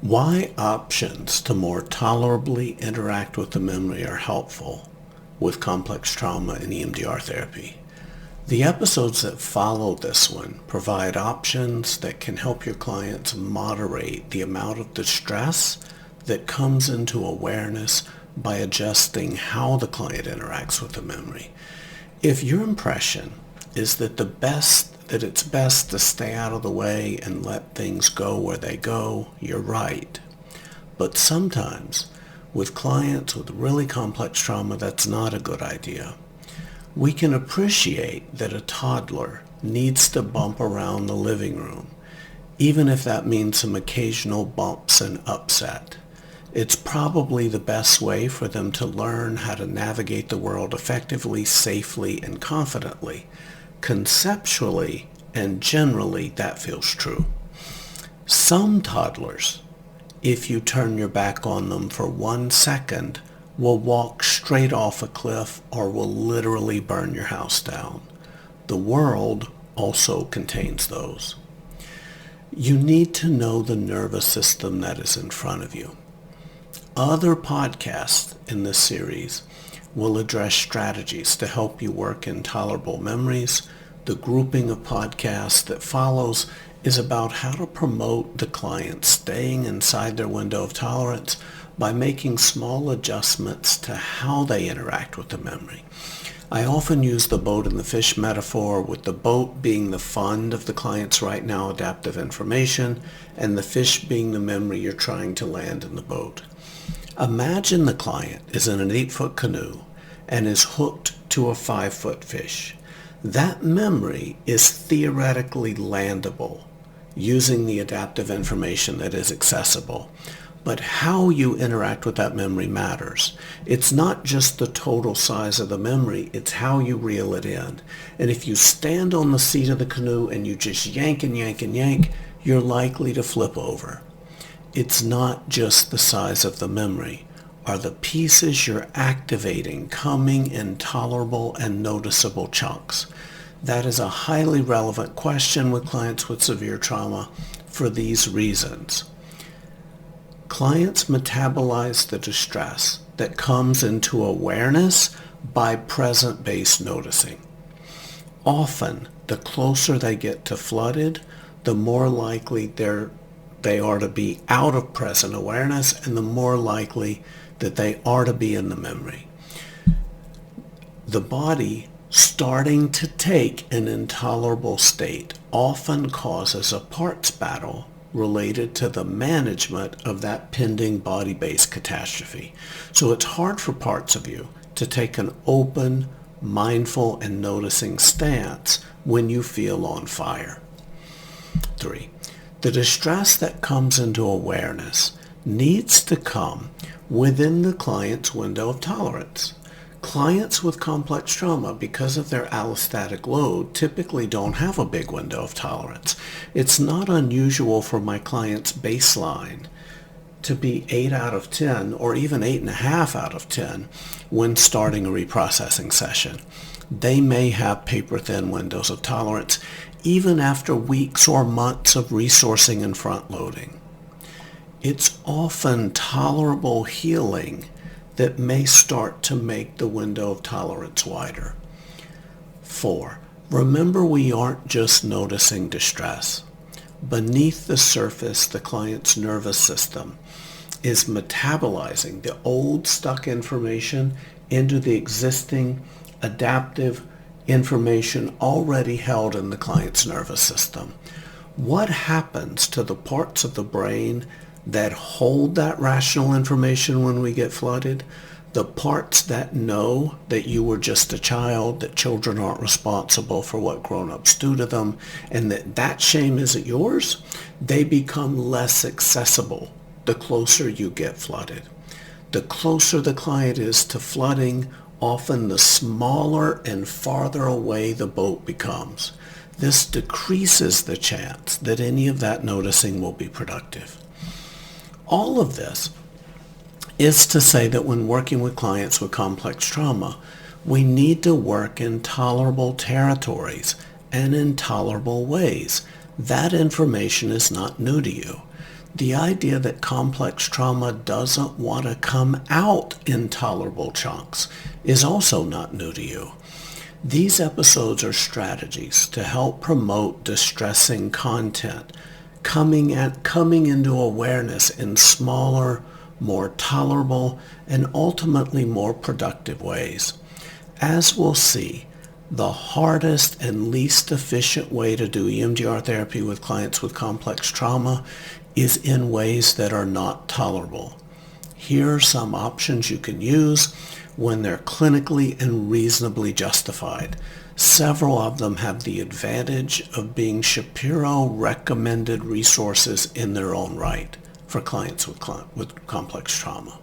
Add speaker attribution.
Speaker 1: Why options to more tolerably interact with the memory are helpful with complex trauma and EMDR therapy. The episodes that follow this one provide options that can help your clients moderate the amount of distress that comes into awareness by adjusting how the client interacts with the memory. If your impression is that it's best to stay out of the way and let things go where they go, you're right. But sometimes, with clients with really complex trauma, that's not a good idea. We can appreciate that a toddler needs to bump around the living room, even if that means some occasional bumps and upset. It's probably the best way for them to learn how to navigate the world effectively, safely, and confidently. Conceptually and generally, that feels true. Some toddlers, if you turn your back on them for 1 second, will walk straight off a cliff or will literally burn your house down. The world also contains those. You need to know the nervous system that is in front of you. Other podcasts in this series will address strategies to help you work in tolerable memories. The grouping of podcasts that follows is about how to promote the client staying inside their window of tolerance by making small adjustments to how they interact with the memory. I often use the boat and the fish metaphor, with the boat being the fund of the client's right now adaptive information and the fish being the memory you're trying to land in the boat. Imagine the client is in an 8-foot canoe and is hooked to a 5-foot fish. That memory is theoretically landable using the adaptive information that is accessible. But how you interact with that memory matters. It's not just the total size of the memory, it's how you reel it in. And if you stand on the seat of the canoe and you just yank and yank and yank, you're likely to flip over. It's not just the size of the memory. Are the pieces you're activating coming in tolerable and noticeable chunks? That is a highly relevant question with clients with severe trauma for these reasons. Clients metabolize the distress that comes into awareness by present-based noticing. Often, the closer they get to flooded, the more likely they are to be out of present awareness and the more likely that they are to be in the memory. The body starting to take an intolerable state often causes a parts battle related to the management of that pending body-based catastrophe. So it's hard for parts of you to take an open, mindful, and noticing stance when you feel on fire. 3. The distress that comes into awareness needs to come within the client's window of tolerance. Clients with complex trauma, because of their allostatic load, typically don't have a big window of tolerance. It's not unusual for my client's baseline to be 8 out of 10 or even 8.5 out of 10 when starting a reprocessing session. They may have paper-thin windows of tolerance even after weeks or months of resourcing and front-loading. It's often tolerable healing that may start to make the window of tolerance wider. 4. Remember, we aren't just noticing distress. Beneath the surface, the client's nervous system is metabolizing the old stuck information into the existing adaptive information already held in the client's nervous system. What happens to the parts of the brain that hold that rational information when we get flooded? The parts that know that you were just a child, that children aren't responsible for what grown-ups do to them, and that shame isn't yours, they become less accessible the closer you get flooded. The closer the client is to flooding, often the smaller and farther away the boat becomes. This decreases the chance that any of that noticing will be productive. All of this is to say that when working with clients with complex trauma, we need to work in tolerable territories and in tolerable ways. That information is not new to you. The idea that complex trauma doesn't want to come out in tolerable chunks is also not new to you. These episodes are strategies to help promote distressing content, coming into awareness in smaller, more tolerable, and ultimately more productive ways. As we'll see, the hardest and least efficient way to do EMDR therapy with clients with complex trauma is in ways that are not tolerable. Here are some options you can use when they're clinically and reasonably justified. Several of them have the advantage of being Shapiro-recommended resources in their own right for clients with complex trauma.